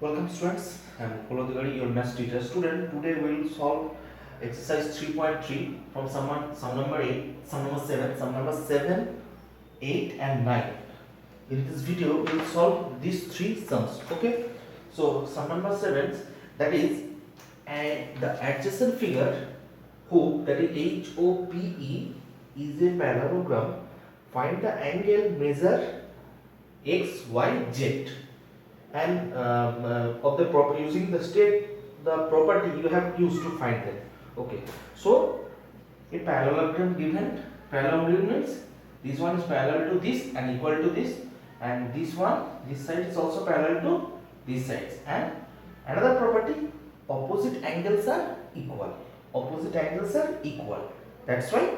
Welcome students, I am Polo Digari, your maths teacher. Student, today we will solve exercise 3.3 from sum number 8, sum number 7, sum number 7, 8 and 9. In this video, we will solve these three sums. Okay. So, sum number 7, that is the adjacent figure HOPE, that is HOPE, is a parallelogram. Find the angle, measure x, y, z. And of the property using the property you have used to find them. Okay, so a parallelogram given, parallelogram means this one is parallel to this and equal to this, and this side is also parallel to these sides, and another property, opposite angles are equal. That's why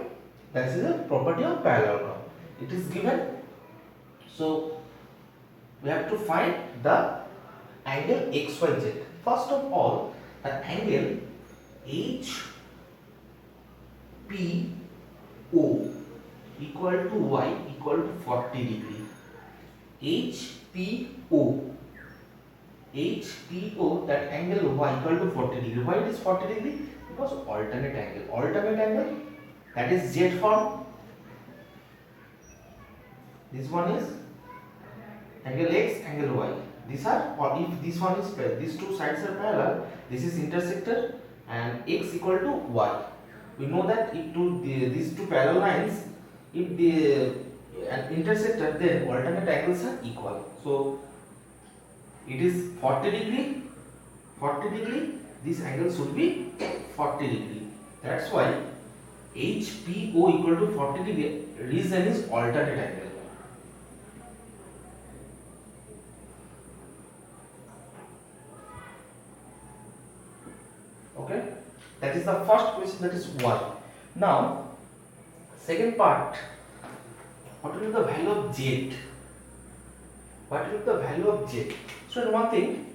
that is a property of parallelogram. It is given, so we have to find the angle XYZ. First of all, the angle HPO equal to Y equal to 40 degree. HPO, that angle Y equal to 40 degree. Why it is 40 degree? Because alternate angle, that is Z form. This one is angle X, angle Y. These are, or if this one is, these two sides are parallel, this is intersector and X equal to Y. We know that if these two parallel lines, if the intersector, then alternate angles are equal. So it is 40 degree, this angle should be 40 degree. That's why HPO equal to 40 degree. Reason is alternate angle. Okay, that is the first question, that is Y. Now, second part, what will be the value of Z? So, one thing,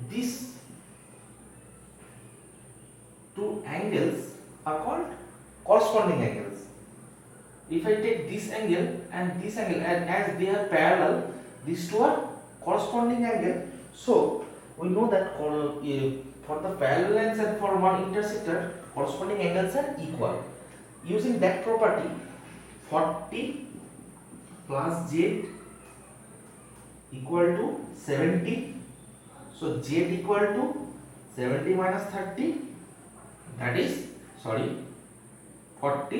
these two angles are called corresponding angles. If I take this angle and this angle, and as they are parallel, these two are corresponding angle. So we know that for the parallel lines and for one intersector, corresponding angles are equal. Using that property, 40 plus Z equal to 70. So Z equal to 70 minus 30, that is 40 that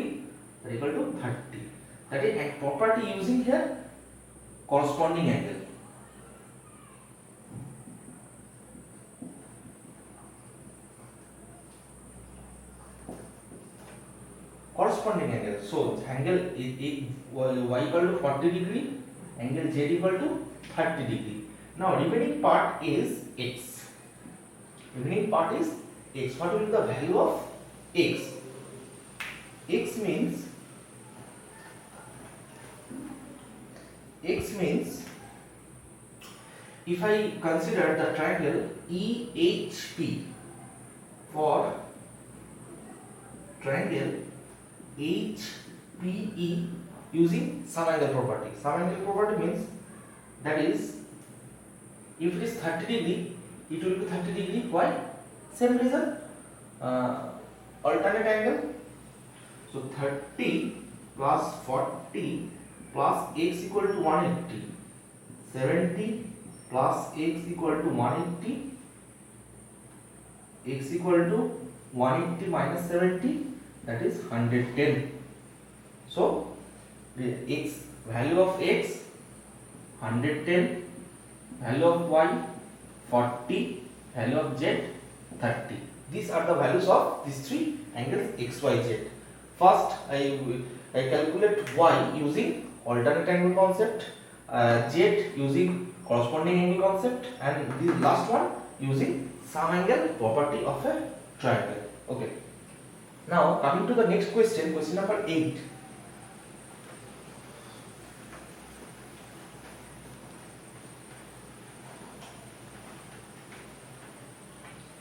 equal to 30. That is a property using here corresponding angle. So angle Y equal to 40 degree, angle Z equal to 30 degree. Now remaining part is X. What will be the value of X? X means if I consider the triangle EHP, for triangle HPE using sum angle property. Sum angle property means, that is, if it is 30 degree, it will be 30 degree. Why? Same reason, alternate angle. So 30 plus 40 plus x equal to 180. 70 plus x equal to 180. X equal to 180 minus 70, that is 110. So the x, value of x 110, value of y 40, value of z 30. These are the values of these three angles x, y, z. First I calculate y using alternate angle concept, z using corresponding angle concept, and the last one using sum angle property of a triangle. Okay. Now coming to the next question, question number 8.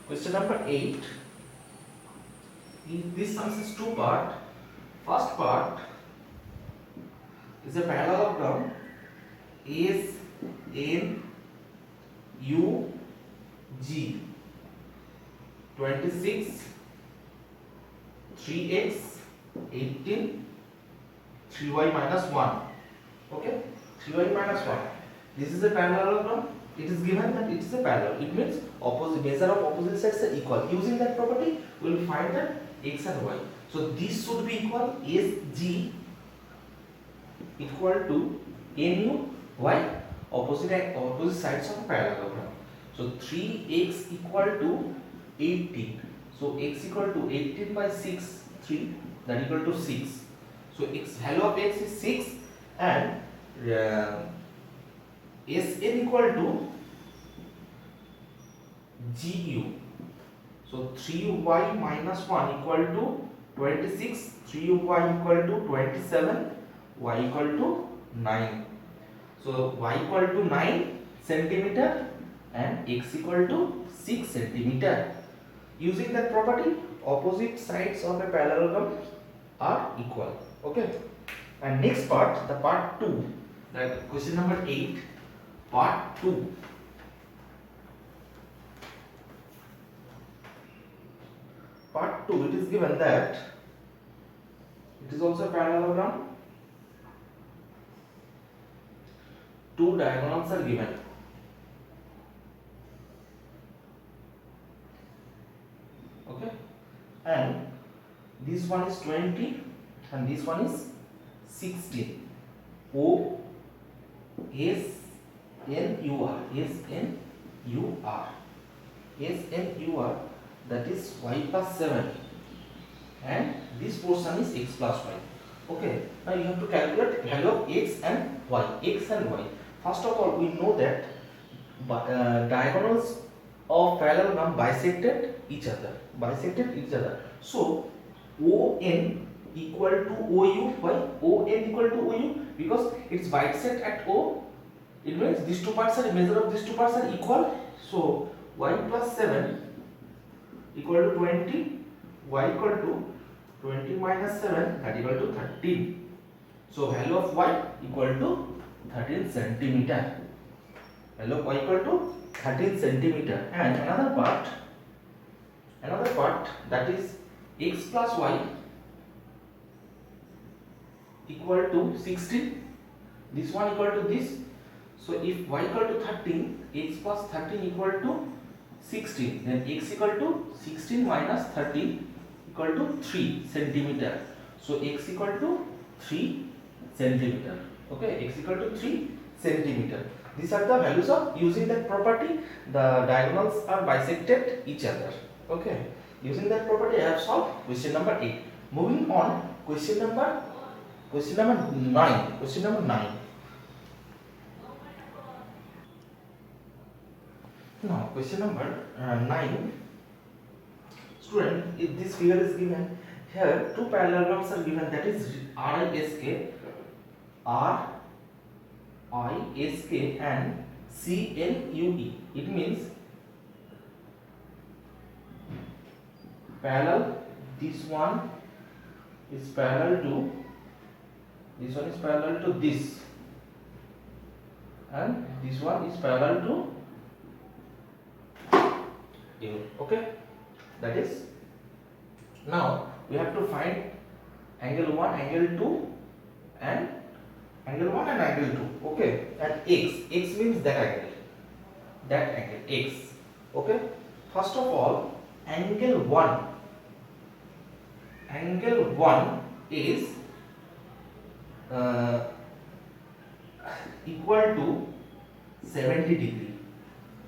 Question number 8. This sum is two part. First part is a parallelogram AS N UG 26, 3x 18, 3y minus 1. Okay, 3y minus 1. This is a parallelogram. It is given that it is a parallel. It means opposite measure of opposite sides are equal. Using that property, we will find that x and y. So this should be equal SG equal to NU y, opposite sides of a parallelogram. So 3x equal to 18. So x equal to 18 by 6, 3, that equal to 6. So x value of x is 6 and Sn equal to Gu. So 3y minus 1 equal to 26, 3y equal to 27, y equal to 9. So y equal to 9 centimeter and x equal to 6 centimeter. Using that property, opposite sides of a parallelogram are equal. Okay. And next part, the part 2, that question number 8, part 2. Part 2, it is given that it is also a parallelogram. Two diagonals are given. Okay, and this one is 20 and this one is 16. O S N U R, that is y plus 7 and this portion is x plus y. Okay, now you have to calculate value of x and y. First of all, we know that diagonals of parallelogram bisected each other. So ON equal to OU. Why ON equal to OU? Because it's bisect at O. It means these two parts are, measure of these two parts are equal. So y plus 7 equal to 20, y equal to 20 minus 7, that equal to 13. So value of y equal to 13 centimeter. Value of y equal to 13 centimeter. And another part that is x plus y equal to 16. This one equal to this. So if y equal to 13, x plus 13 equal to 16. Then x equal to 16 minus 13 equal to 3 centimeter. So x equal to 3 centimeter. Okay, x equal to 3 centimeter. These are the values of, using that property, the diagonals are bisected each other. Okay, using that property I have solved question number 8. Moving on, question number 9. Now question number 9. Student, if this figure is given, here two parallelograms are given, that is RISK and CNUE. It means parallel, this one is parallel to this one, is parallel to this, and this one is parallel to you. Okay, that is, now we have to find angle 1, angle 2 and angle 1 and angle 2. Okay, and x means that angle x. Okay, first of all, angle 1 is equal to 70 degree.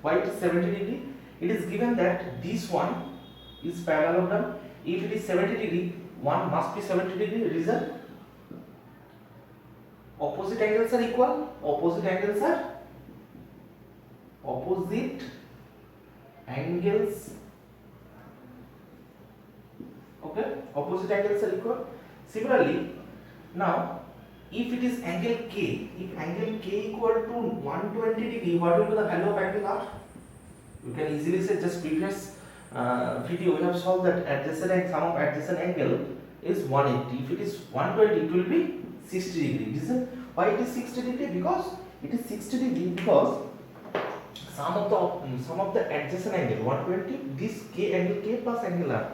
Why it is 70 degree? It is given that this one is parallelogram. If it is 70 degree, one must be 70 degree. Reason? Opposite angles are equal. Opposite angles okay, opposite angles are equal. Similarly, now if it is angle K, if angle K equal to 120 degree, what will be the value of angle R? You can easily say, just previous video we have solved that adjacent sum of adjacent angle is 180. If it is 120, it will be 60 degree. Reason why it is 60 degree? Because it is 60 degree because sum of the adjacent angle 120, this k angle k plus angle r.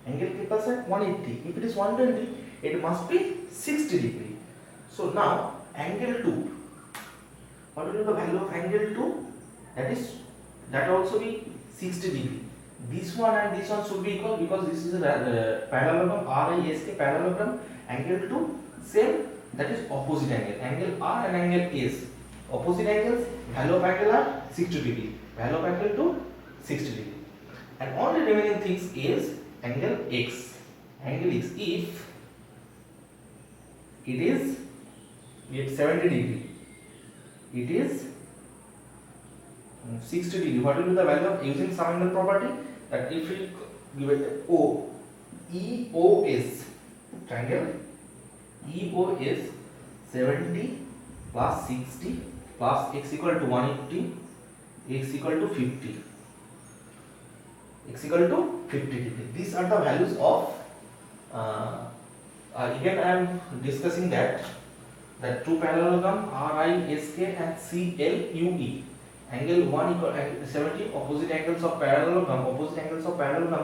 Angle k plus r 180. If it is 120, it must be 60 degree. So now angle 2. What will be the value of angle 2? That also be 60 degree. This one and this one should be equal because this is a parallelogram RISK parallelogram. Angle 2 same, that is opposite angle. Angle R and angle S. Opposite angles, value of angle R 60 degree. Value of angle 2 60 degree. And only remaining things is angle X. Angle X, if it is 70 degree, it is 60 degree. What will be the value of using sum angle property? That if we give it O, EOS triangle, EOS 70 plus 60 plus x equal to 180, x equal to 50, x equal to 50 degree. These are the values of again I am discussing that two parallelogram RISK and CLUE. Angle 1 equal angle 70, opposite angles of parallelogram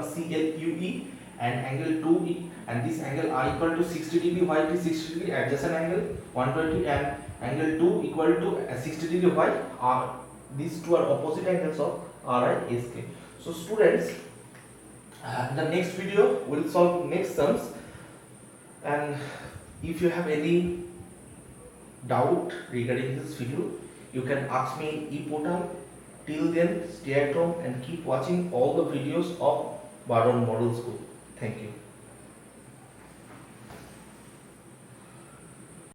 CLUE, and angle 2 and this angle R equal to 60 degree. Why it is 60 degree? Adjacent angle 120 and angle 2 equal to 60 degree. Why? R. These two are opposite angles of RISK. So students, the next video will solve next sums, and if you have any doubt regarding this video, you can ask me in ePortal. Till then, stay at home and keep watching all the videos of Baron Model School. Thank you.